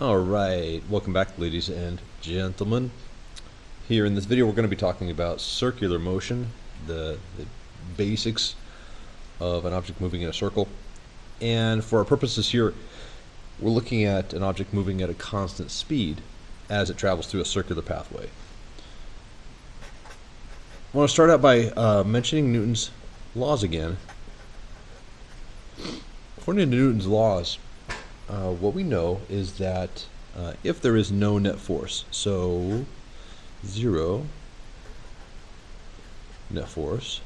Alright, welcome back ladies and gentlemen. Here in this video we're going to be talking about circular motion, the basics of an object moving in a circle. And for our purposes here, we're looking at an object moving at a constant speed as it travels through a circular pathway. I want to start out by mentioning Newton's laws again. According to Newton's laws, what we know is that if there is no net force, so zero net force,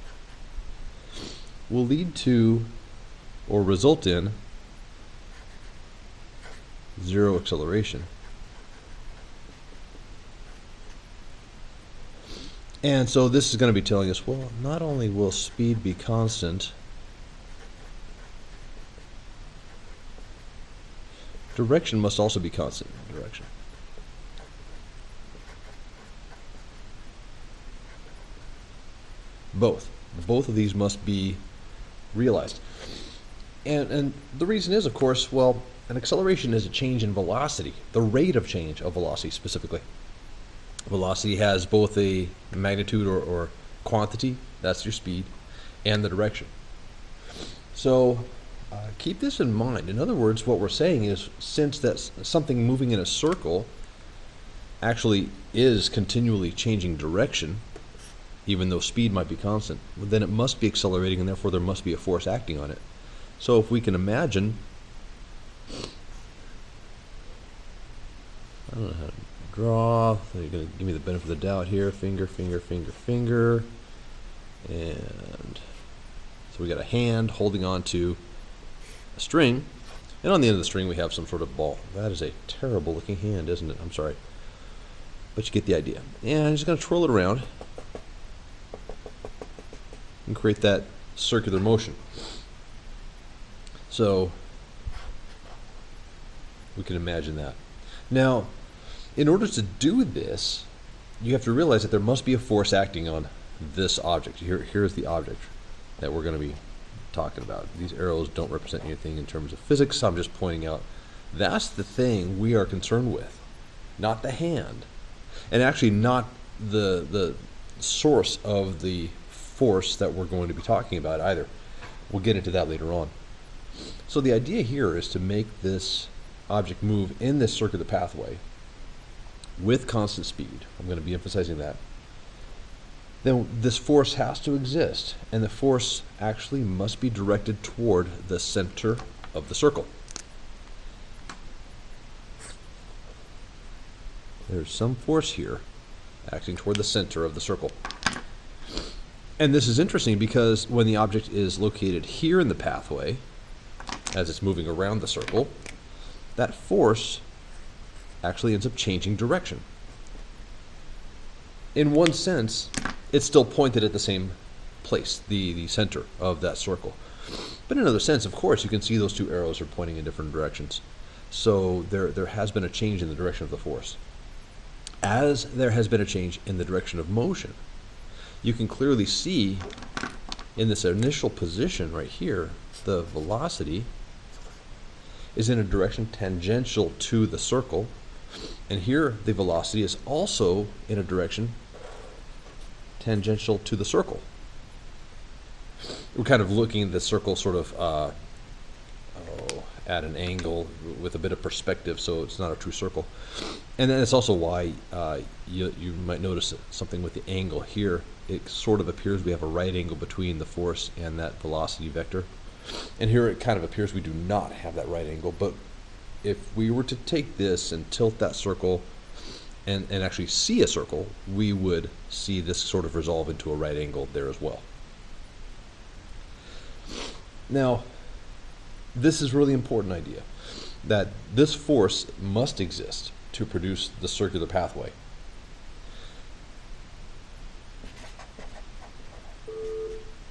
will lead to or result in zero acceleration. And so this is going to be telling us, well, not only will speed be constant, direction must also be constant. Direction. Both of these must be realized. And the reason is, of course, well, an acceleration is a change in velocity, the rate of change of velocity specifically. Velocity has both a magnitude or quantity, that's your speed, and the direction. So keep this in mind. In other words, what we're saying is, since that's something moving in a circle actually is continually changing direction, even though speed might be constant, then it must be accelerating, and therefore there must be a force acting on it. So if we can imagine, I don't know how to draw, so you're going to give me the benefit of the doubt here, finger, finger, finger, finger, and so we got a hand holding on to a string, and on the end of the string we have some sort of ball. That is a terrible looking hand, isn't it? I'm sorry, but you get the idea. And I'm just going to twirl it around and create that circular motion. So we can imagine that. Now, in order to do this, you have to realize that there must be a force acting on this object. Here's the object that we're going to be talking about. These arrows don't represent anything in terms of physics. I'm just pointing out that's the thing we are concerned with, not the hand, and actually not the source of the force that we're going to be talking about either. We'll get into that later on. So the idea here is to make this object move in this circular pathway with constant speed. I'm going to be emphasizing that. Then this force has to exist, and the force actually must be directed toward the center of the circle. There's some force here acting toward the center of the circle. And this is interesting because when the object is located here in the pathway, as it's moving around the circle, that force actually ends up changing direction. In one sense, it's still pointed at the same place, the center of that circle. But in another sense, of course, you can see those two arrows are pointing in different directions. So there has been a change in the direction of the force. As there has been a change in the direction of motion, you can clearly see in this initial position right here, the velocity is in a direction tangential to the circle, and here the velocity is also in a direction tangential to the circle. We're kind of looking at the circle sort of at an angle with a bit of perspective, so it's not a true circle. And then it's also why you might notice something with the angle here. It sort of appears we have a right angle between the force and that velocity vector. And here it kind of appears we do not have that right angle, but if we were to take this and tilt that circle and actually see a circle, we would see this sort of resolve into a right angle there as well. Now, this is a really important idea, that this force must exist to produce the circular pathway.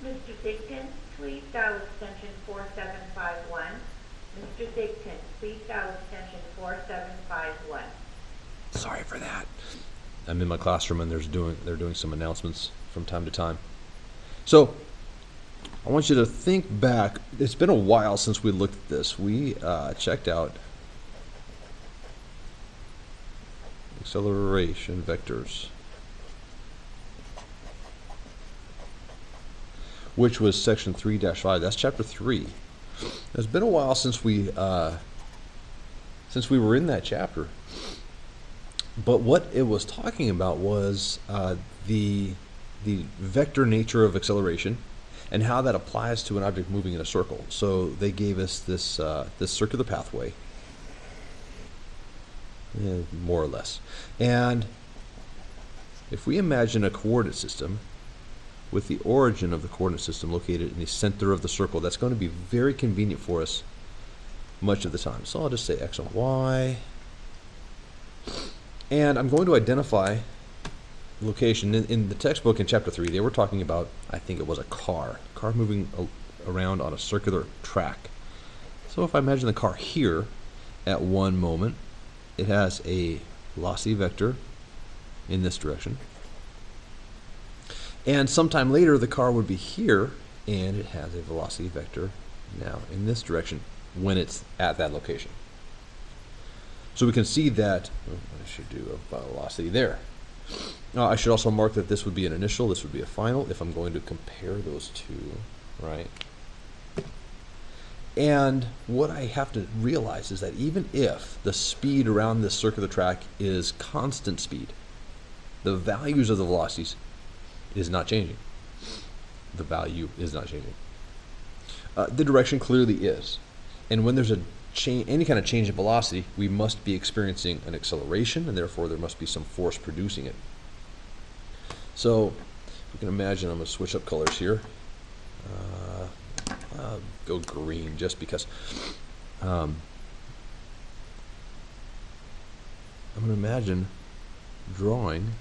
Mr. Digton, please dial extension 4751. Mr. Digton, please dial extension 4751. Sorry for that. I'm in my classroom and they're doing some announcements from time to time. So I want you to think back. It's been a while since we looked at this. We checked out acceleration vectors, which was section 3-5. That's chapter 3. It's been a while since we were in that chapter. But what it was talking about was the vector nature of acceleration and how that applies to an object moving in a circle. So they gave us this this circular pathway, more or less. And if we imagine a coordinate system with the origin of the coordinate system located in the center of the circle, that's going to be very convenient for us much of the time. So I'll just say x and y. And I'm going to identify location. In the textbook in chapter 3, they were talking about, I think it was a car moving around on a circular track. So if I imagine the car here at one moment, it has a velocity vector in this direction. And sometime later, the car would be here, and it has a velocity vector now in this direction when it's at that location. So we can see that, I should do a velocity there. I should also mark that this would be an initial, this would be a final, if I'm going to compare those two, right? And what I have to realize is that even if the speed around this circular track is constant speed, the values of the velocities is not changing. The value is not changing. The direction clearly is. And when there's any kind of change in velocity, we must be experiencing an acceleration, and therefore there must be some force producing it. So you can imagine, I'm going to switch up colors here. I'll go green just because. I'm going to imagine drawing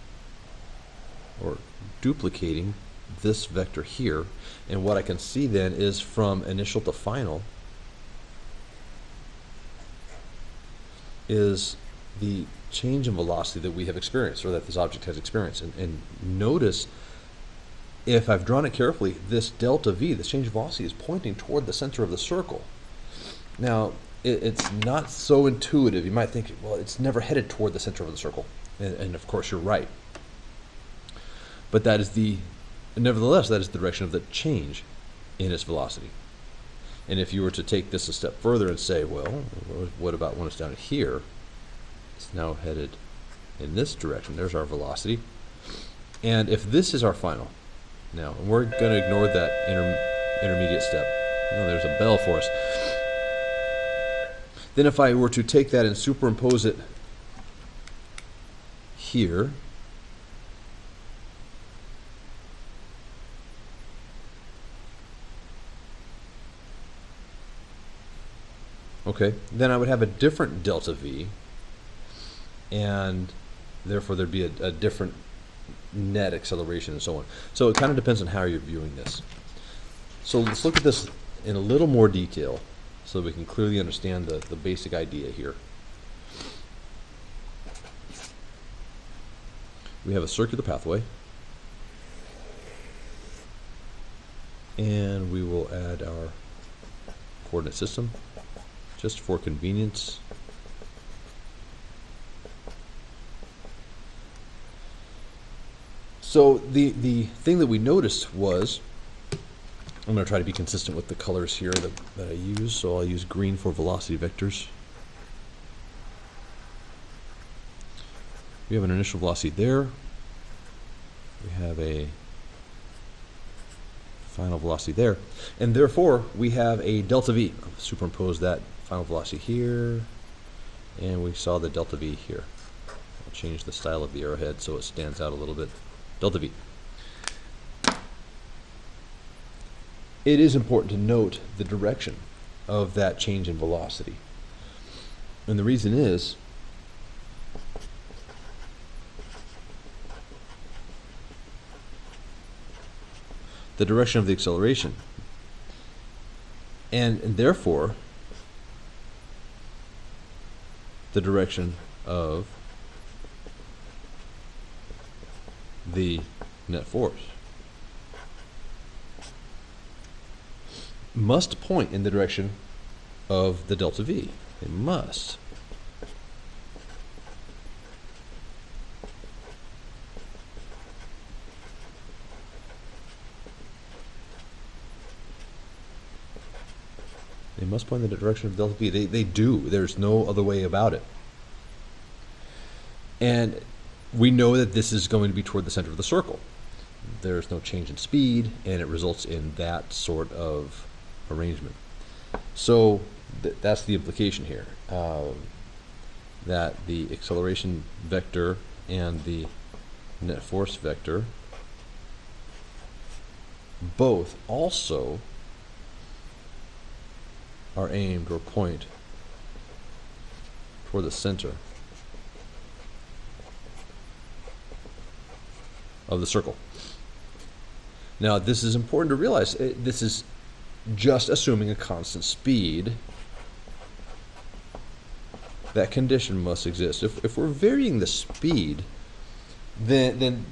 or duplicating this vector here, and what I can see then is from initial to final is the change in velocity that we have experienced, or that this object has experienced. And notice, if I've drawn it carefully, this delta v, this change in velocity, is pointing toward the center of the circle. Now, it's not so intuitive. You might think, well, it's never headed toward the center of the circle. And of course, you're right. But that is nevertheless, that is the direction of the change in its velocity. And if you were to take this a step further and say, well, what about when it's down here? It's now headed in this direction. There's our velocity. And if this is our final, now, and we're going to ignore that intermediate step. Oh, there's a bell for us. Then if I were to take that and superimpose it here, okay, then I would have a different delta v, and therefore there'd be a different net acceleration and so on. So it kind of depends on how you're viewing this. So let's look at this in a little more detail so we can clearly understand the basic idea here. We have a circular pathway, and we will add our coordinate system just for convenience. So the thing that we noticed was, I'm going to try to be consistent with the colors here that I use, so I'll use green for velocity vectors. We have an initial velocity there. We have a final velocity there. And therefore, we have a delta v. I'll superimpose that final velocity here, and we saw the delta v here. I'll change the style of the arrowhead so it stands out a little bit. Delta v. It is important to note the direction of that change in velocity. And the reason is, the direction of the acceleration. And therefore, the direction of the net force must point in the direction of the delta v. It must. They must point in the direction of delta V. They do. There's no other way about it. And we know that this is going to be toward the center of the circle. There's no change in speed, and it results in that sort of arrangement. So that's the implication here, that the acceleration vector and the net force vector both also are aimed or point toward the center of the circle. Now, this is important to realize. This is just assuming a constant speed. That condition must exist. If we're varying the speed, then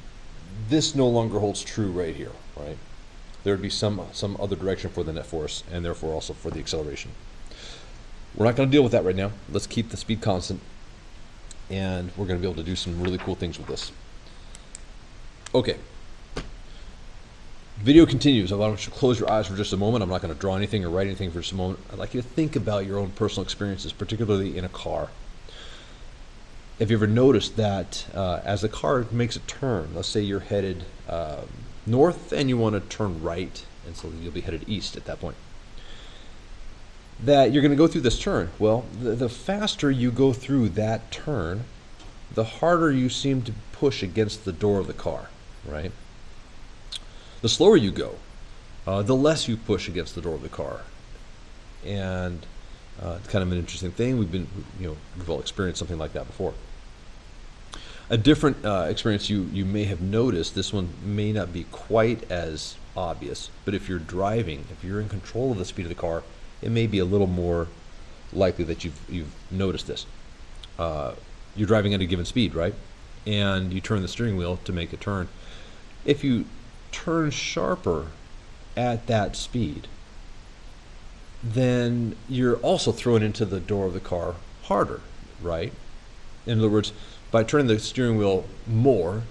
this no longer holds true right here, right? There would be some other direction for the net force, and therefore also for the acceleration. We're not going to deal with that right now. Let's keep the speed constant, and we're going to be able to do some really cool things with this. Okay. Video continues. I want you to close your eyes for just a moment. I'm not going to draw anything or write anything for just a moment. I'd like you to think about your own personal experiences, particularly in a car. Have you ever noticed that as the car makes a turn, let's say you're headed north and you want to turn right, and so you'll be headed east at that point, that you're going to go through this turn. Well, the faster you go through that turn, the harder you seem to push against the door of the car, right? The slower you go, the less you push against the door of the car. And it's kind of an interesting thing. We've all experienced something like that before. A different experience you may have noticed, this one may not be quite as obvious, but if you're driving, if you're in control of the speed of the car, it may be a little more likely that you've noticed this. You're driving at a given speed, right? And you turn the steering wheel to make a turn. If you turn sharper at that speed, then you're also thrown into the door of the car harder, right? In other words, by turning the steering wheel more,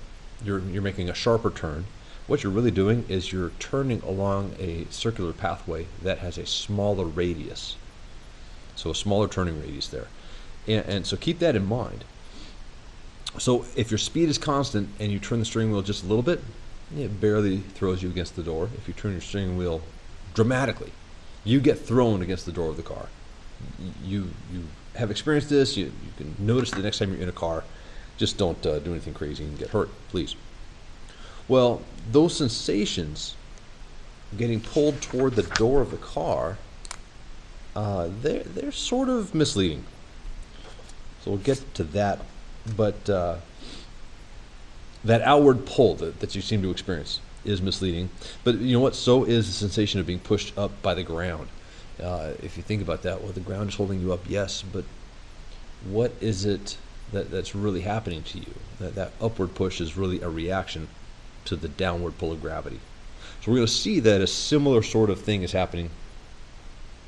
you're making a sharper turn. What you're really doing is you're turning along a circular pathway that has a smaller radius. So a smaller turning radius there. And so keep that in mind. So if your speed is constant and you turn the steering wheel just a little bit, it barely throws you against the door. If you turn your steering wheel dramatically, you get thrown against the door of the car. You have experienced this. You can notice the next time you're in a car. Just don't do anything crazy and get hurt, please. Well, those sensations, getting pulled toward the door of the car, they're sort of misleading. So we'll get to that, but that outward pull that you seem to experience is misleading. But you know what? So is the sensation of being pushed up by the ground. If you think about that, well, the ground is holding you up, yes, but what is it that's really happening to you? That upward push is really a reaction to the downward pull of gravity. So we're going to see that a similar sort of thing is happening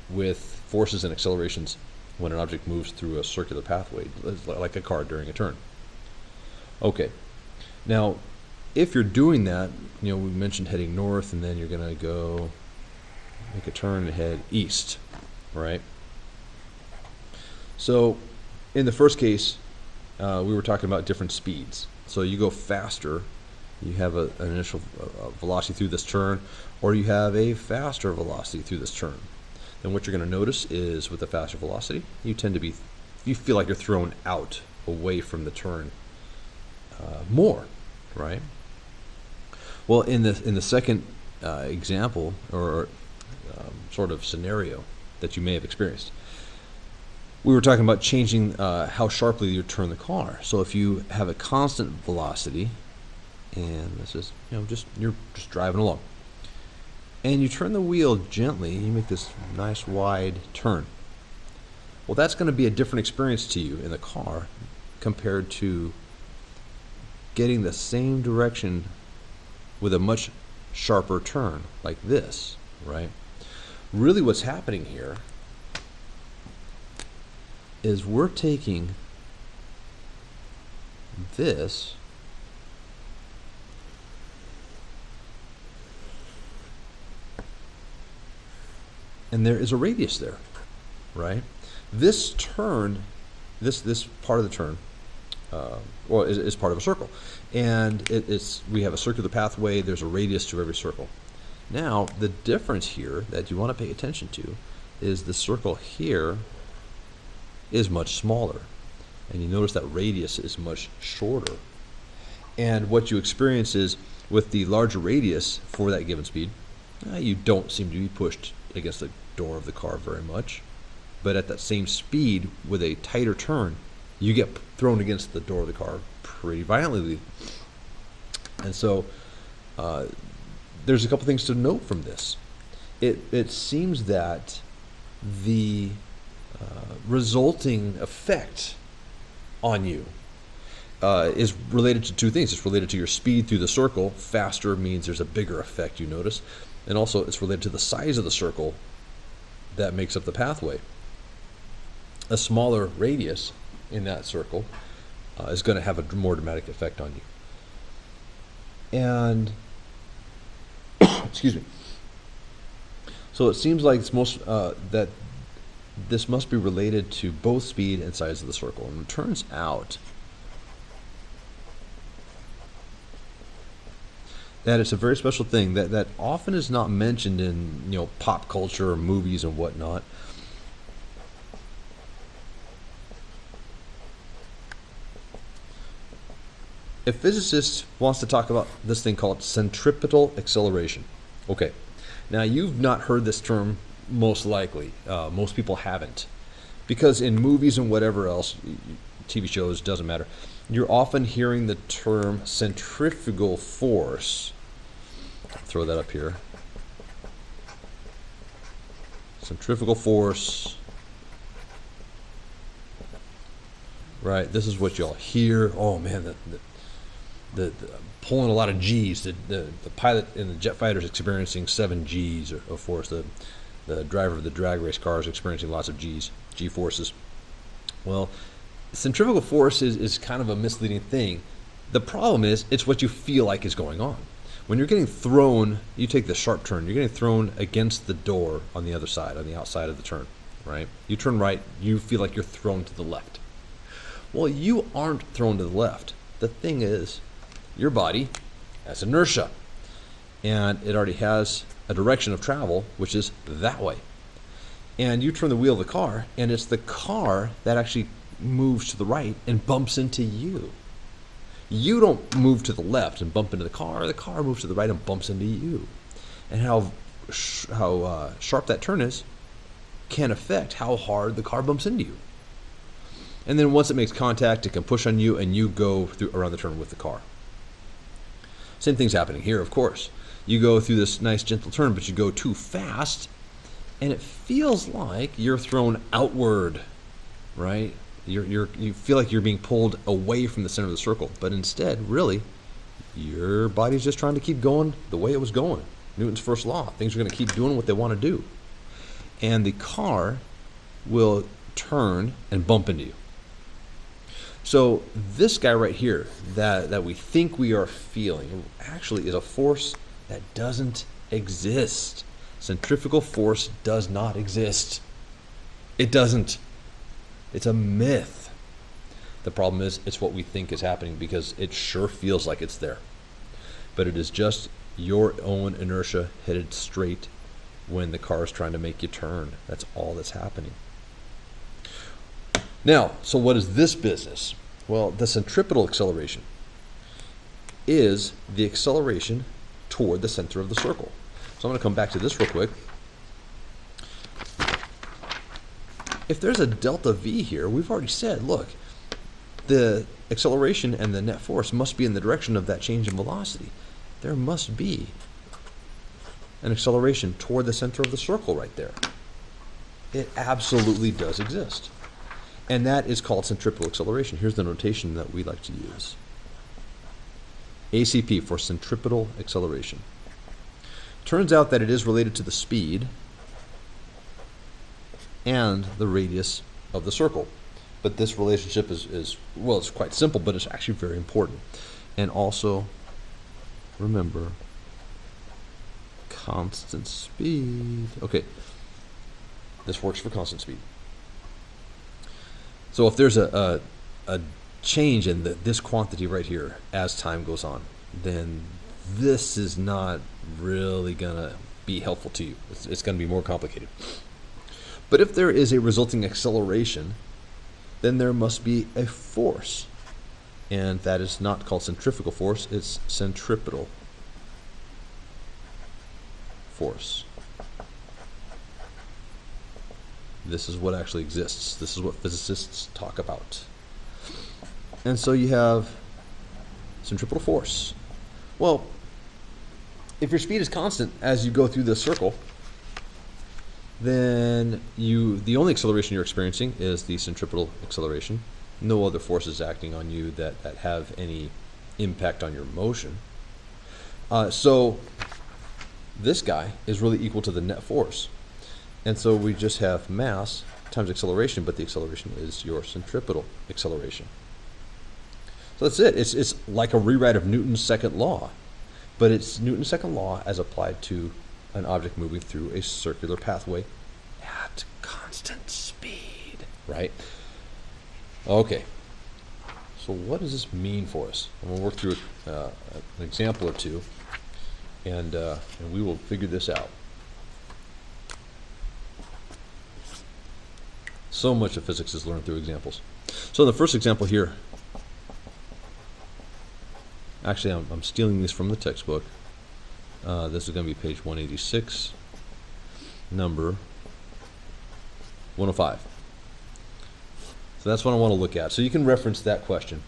with forces and accelerations when an object moves through a circular pathway, like a car during a turn. Okay. Now, if you're doing that, we mentioned heading north, and then you're going to go make a turn and head east, right? So, in the first case, we were talking about different speeds. So you go faster, you have an initial velocity through this turn, or you have a faster velocity through this turn. Then what you're going to notice is with the faster velocity, you feel like you're thrown out away from the turn more, right? Well, in the second example or sort of scenario that you may have experienced, we were talking about changing how sharply you turn the car. So if you have a constant velocity, and this is you're just driving along, and you turn the wheel gently, you make this nice wide turn. Well, that's going to be a different experience to you in the car compared to getting the same direction with a much sharper turn like this, right? Really what's happening here is we're taking this and there is a radius there. right? This turn, this part of the turn, is part of a circle, and we have a circular pathway. There's a radius to every circle. Now, the difference here that you want to pay attention to is the circle here is much smaller, and you notice that radius is much shorter. And what you experience is, with the larger radius for that given speed, you don't seem to be pushed against the door of the car very much. But at that same speed, with a tighter turn, you get thrown against the door of the car pretty violently. And so there's a couple things to note from this. It seems that the resulting effect on you is related to two things. It's related to your speed through the circle. Faster means there's a bigger effect, you notice. And also it's related to the size of the circle that makes up the pathway. A smaller radius in that circle is going to have a more dramatic effect on you. And, excuse me. So it seems like it's most that this must be related to both speed and size of the circle. And it turns out that it's a very special thing that often is not mentioned in pop culture or movies and whatnot. A physicist wants to talk about this thing called centripetal acceleration. Okay, now you've not heard this term most likely. Most people haven't. Because in movies and whatever else, TV shows, doesn't matter, you're often hearing the term centrifugal force. Throw that up here. Centrifugal force. Right, this is what y'all hear. Oh man, the pulling a lot of G's. The pilot in the jet fighter is experiencing 7 G's of force. The driver of the drag race car is experiencing lots of G's, G forces. Well, centrifugal force is kind of a misleading thing. The problem is it's what you feel like is going on. When you're getting thrown, you take the sharp turn, you're getting thrown against the door on the other side, on the outside of the turn, right? You turn right, you feel like you're thrown to the left. Well, you aren't thrown to the left. The thing is, your body has inertia, and it already has a direction of travel, which is that way. And you turn the wheel of the car, and it's the car that actually moves to the right and bumps into you. You don't move to the left and bump into the car moves to the right and bumps into you. And how sharp that turn is can affect how hard the car bumps into you. And then once it makes contact, it can push on you, and you go around the turn with the car. Same thing's happening here, of course. You go through this nice gentle turn, but you go too fast, and it feels like you're thrown outward, right? You feel like you're being pulled away from the center of the circle, but instead, really, your body's just trying to keep going the way it was going. Newton's first law. Things are going to keep doing what they want to do. And the car will turn and bump into you. So this guy right here that we think we are feeling actually is a force that doesn't exist. Centrifugal force does not exist. It doesn't. It's a myth. The problem is it's what we think is happening because it sure feels like it's there. But it is just your own inertia headed straight when the car is trying to make you turn. That's all that's happening. Now, so what is this business? Well, the centripetal acceleration is the acceleration toward the center of the circle. So I'm going to come back to this real quick. If there's a delta V here, we've already said, look, the acceleration and the net force must be in the direction of that change in velocity. There must be an acceleration toward the center of the circle right there. It absolutely does exist. And that is called centripetal acceleration. Here's the notation that we like to use. ACP for centripetal acceleration. Turns out that it is related to the speed and the radius of the circle. But this relationship is well, it's quite simple, but it's actually very important. And also, remember, constant speed. Okay, this works for constant speed. So if there's a change in this quantity right here as time goes on, then this is not really going to be helpful to you. It's going to be more complicated. But if there is a resulting acceleration, then there must be a force. And that is not called centrifugal force, it's centripetal force. This is what actually exists. This is what physicists talk about. And so you have centripetal force. Well, if your speed is constant as you go through this circle, then the only acceleration you're experiencing is the centripetal acceleration. No other forces acting on you that have any impact on your motion. So this guy is really equal to the net force. And so we just have mass times acceleration, but the acceleration is your centripetal acceleration. So that's it. It's like a rewrite of Newton's second law, but it's Newton's second law as applied to an object moving through a circular pathway at constant speed, right? Okay. So what does this mean for us? I'm going to work through an example or two, and we will figure this out. So much of physics is learned through examples. So the first example here, actually I'm stealing these from the textbook. This is going to be page 186, number 105. So that's what I want to look at. So you can reference that question.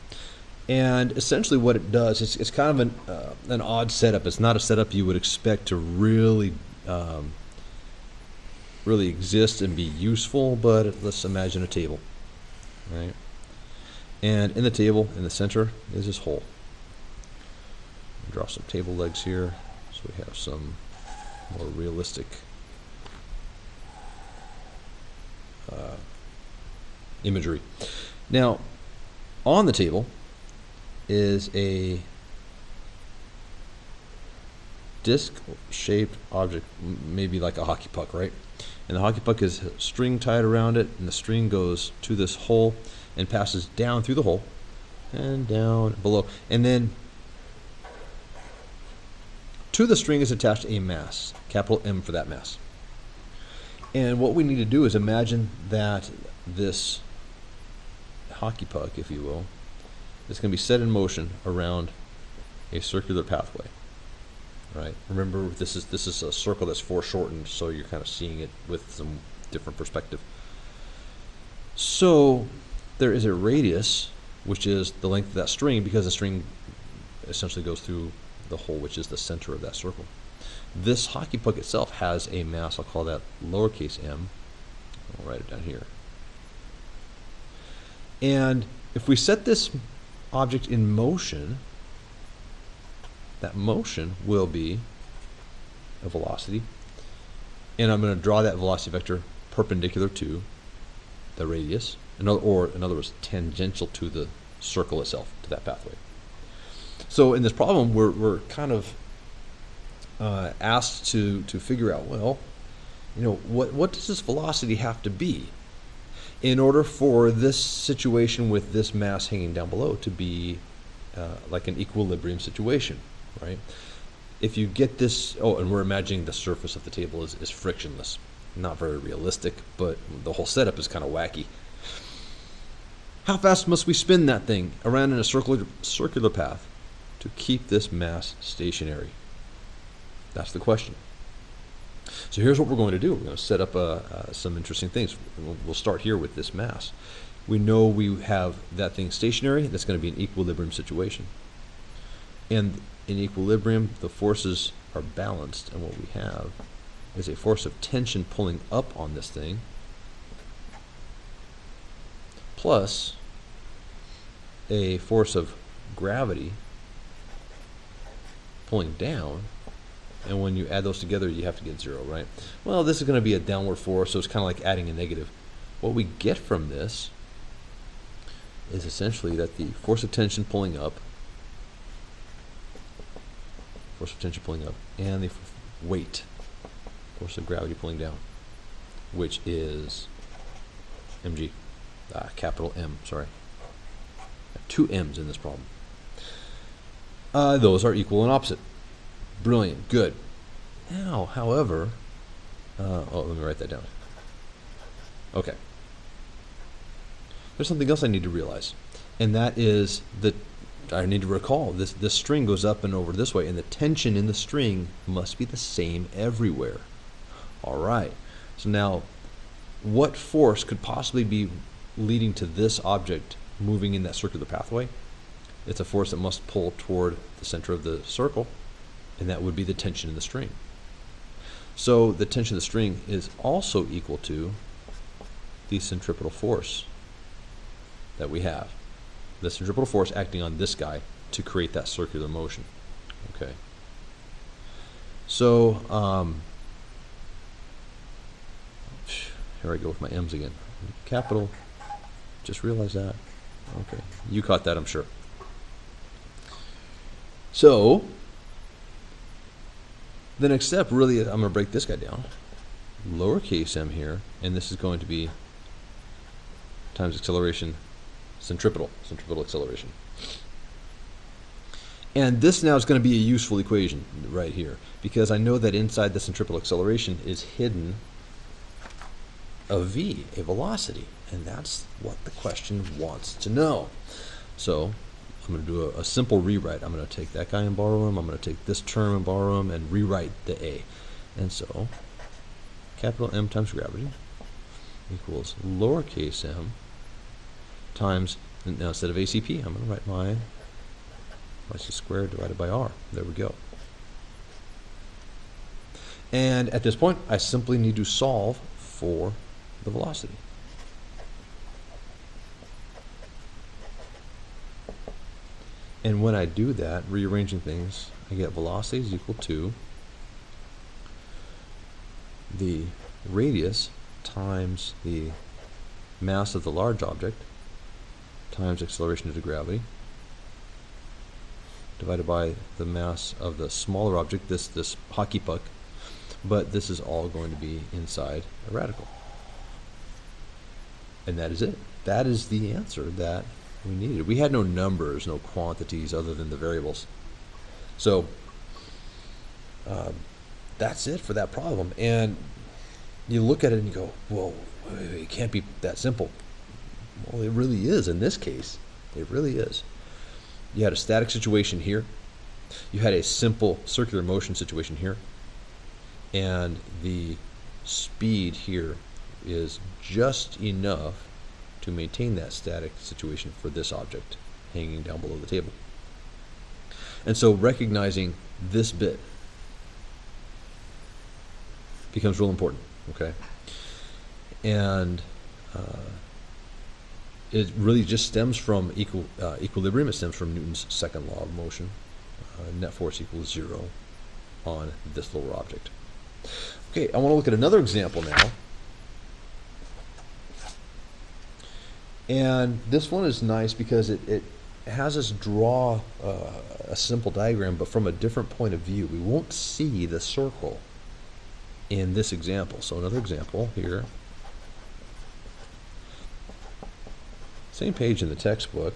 And essentially what it does, it's kind of an odd setup. It's not a setup you would expect to really exist and be useful, but let's imagine a table, right? And in the table, in the center, is this hole. Draw some table legs here so we have some more realistic imagery. Now, on the table is a disc-shaped object, maybe like a hockey puck, right? And the hockey puck is a string tied around it, and the string goes to this hole and passes down through the hole and down below. And then to the string is attached a mass, capital M for that mass. And what we need to do is imagine that this hockey puck, if you will, is going to be set in motion around a circular pathway. Right. Remember, this is a circle that's foreshortened, so you're kind of seeing it with some different perspective. So there is a radius, which is the length of that string, because the string essentially goes through the hole, which is the center of that circle. This hockey puck itself has a mass. I'll call that lowercase m. I'll write it down here. And if we set this object in motion, that motion will be a velocity, and I'm going to draw that velocity vector perpendicular to the radius, or in other words, tangential to the circle itself, to that pathway. So in this problem, we're kind of asked to figure out, well, what does this velocity have to be in order for this situation with this mass hanging down below to be like an equilibrium situation, right? If you get this, and we're imagining the surface of the table is frictionless. Not very realistic, but the whole setup is kind of wacky. How fast must we spin that thing around in a circular path to keep this mass stationary? That's the question. So here's what we're going to do. We're going to set up some interesting things. We'll start here with this mass. We know we have that thing stationary. That's going to be an equilibrium situation. And in equilibrium, the forces are balanced, and what we have is a force of tension pulling up on this thing, plus a force of gravity pulling down. And when you add those together, you have to get 0, right? Well, this is going to be a downward force, so it's kind of like adding a negative. What we get from this is essentially that the force of tension pulling up, and the weight, force of gravity pulling down, which is mg. capital M, sorry. Two M's in this problem. Those are equal and opposite. Brilliant, good. Now, however, let me write that down. Okay. There's something else I need to realize, and that is that I need to recall this string goes up and over this way, and the tension in the string must be the same everywhere. All right. So now, what force could possibly be leading to this object moving in that circular pathway? It's a force that must pull toward the center of the circle, and that would be the tension in the string. So the tension of the string is also equal to the centripetal force that we have. The centripetal force acting on this guy to create that circular motion. Okay. So, here I go with my M's again. Capital, just realized that. Okay, you caught that, I'm sure. So, the next step, really, I'm going to break this guy down. Lowercase m here, and this is going to be times acceleration, centripetal acceleration. And this now is going to be a useful equation right here, because I know that inside the centripetal acceleration is hidden a v, a velocity, and that's what the question wants to know. So I'm going to do a simple rewrite. I'm going to take that guy and borrow him. I'm going to take this term and borrow him and rewrite the a. And so capital M times gravity equals lowercase m times, now instead of ACP, I'm going to write my c squared divided by r. There we go. And at this point, I simply need to solve for the velocity. And when I do that, rearranging things, I get velocity is equal to the radius times the mass of the large object times acceleration due to gravity divided by the mass of the smaller object, this hockey puck, but this is all going to be inside a radical. And that is it. That is the answer that we needed. We had no numbers, no quantities other than the variables. So that's it for that problem. And you look at it and you go, well, it can't be that simple. Well, it really is in this case. It really is. You had a static situation here. You had a simple circular motion situation here. And the speed here is just enough to maintain that static situation for this object hanging down below the table. And so recognizing this bit becomes real important, okay? And it really just stems from equilibrium. It stems from Newton's second law of motion. Net force equals 0 on this lower object. Okay, I want to look at another example now. And this one is nice because it has us draw a simple diagram, but from a different point of view. We won't see the circle in this example. So another example here. Same page in the textbook.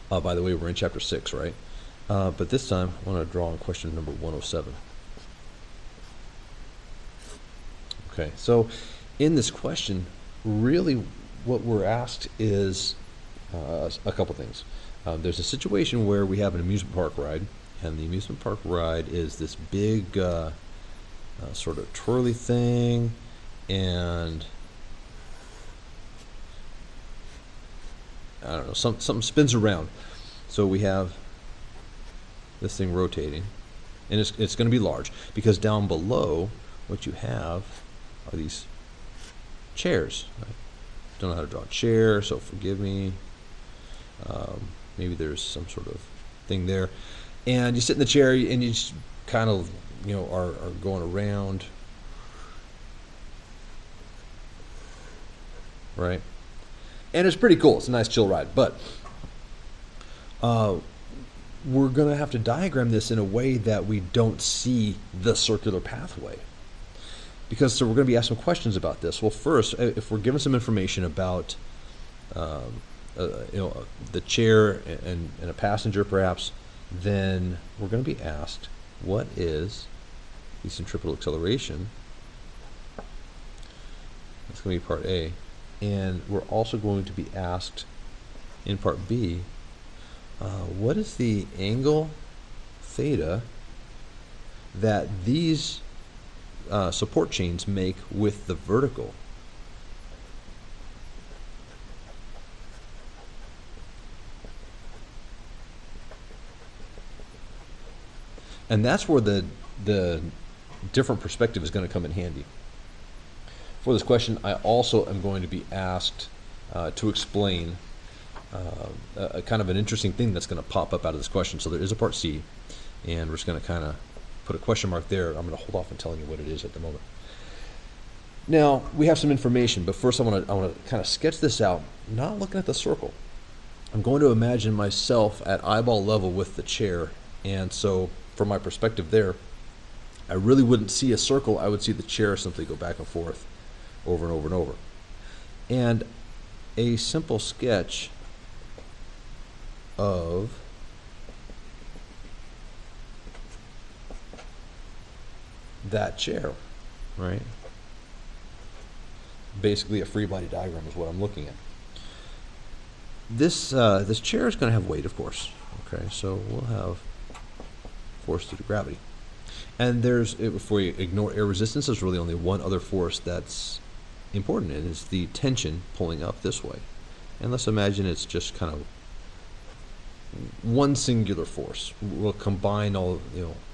By the way, we're in chapter 6, right? But this time, I want to draw on question number 107. Okay, so in this question, really what we're asked is a couple things. There's a situation where we have an amusement park ride, and the amusement park ride is this big sort of twirly thing, and I don't know, something spins around. So we have this thing rotating, and it's going to be large because down below what you have are these chairs. I don't know how to draw a chair, so forgive me. Maybe there's some sort of thing there, and you sit in the chair and you just kind of are going around, right? And it's pretty cool. It's a nice chill ride, but we're going to have to diagram this in a way that we don't see the circular pathway. Because so we're going to be asked some questions about this. Well, first, if we're given some information about the chair and a passenger perhaps, then we're going to be asked, what is the centripetal acceleration? That's going to be part A. And we're also going to be asked in part B, what is the angle theta that these support chains make with the vertical? And that's where the different perspective is going to come in handy. For this question, I also am going to be asked to explain a kind of an interesting thing that's going to pop up out of this question. So there is a part C, and we're just going to kind of put a question mark there. I'm going to hold off on telling you what it is at the moment. Now, we have some information, but first I want to kind of sketch this out, not looking at the circle. I'm going to imagine myself at eyeball level with the chair, and so from my perspective there, I really wouldn't see a circle. I would see the chair simply go back and forth over and over and over. And a simple sketch of that chair, right? Basically a free body diagram is what I'm looking at. This chair is going to have weight, of course. Okay, so we'll have force due to gravity. And if we ignore air resistance, there's really only one other force that's important, and it's the tension pulling up this way. And let's imagine it's just kind of one singular force. We'll combine all